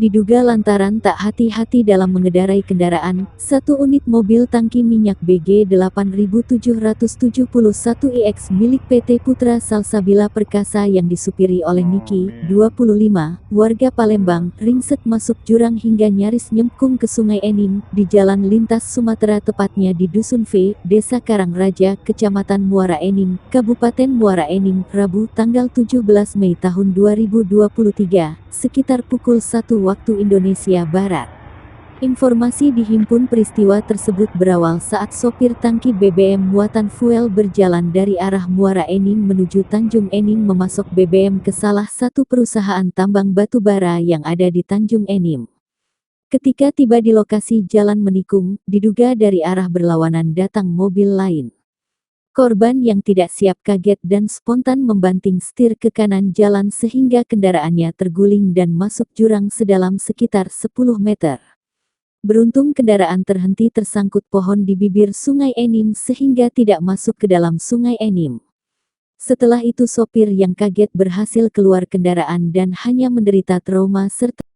Diduga lantaran tak hati-hati dalam mengendarai kendaraan, satu unit mobil tangki minyak BG 8771IX milik PT Putra Salsabila Perkasa yang disupiri oleh Niki, 25, warga Palembang, ringsek masuk jurang hingga nyaris nyemplung ke Sungai Enim, di Jalan Lintas Sumatera tepatnya di Dusun V, Desa Karangraja, Kecamatan Muara Enim, Kabupaten Muara Enim, Rabu tanggal 17 Mei tahun 2023, sekitar pukul 1 waktu Indonesia Barat. Informasi dihimpun peristiwa tersebut berawal saat sopir tangki BBM muatan fuel berjalan dari arah Muara Enim menuju Tanjung Enim memasok BBM ke salah satu perusahaan tambang batu bara yang ada di Tanjung Enim. Ketika tiba di lokasi jalan menikung, diduga dari arah berlawanan datang mobil lain. Korban yang tidak siap kaget dan spontan membanting setir ke kanan jalan sehingga kendaraannya terguling dan masuk jurang sedalam sekitar 10 meter. Beruntung kendaraan terhenti tersangkut pohon di bibir Sungai Enim sehingga tidak masuk ke dalam Sungai Enim. Setelah itu sopir yang kaget berhasil keluar kendaraan dan hanya menderita trauma serta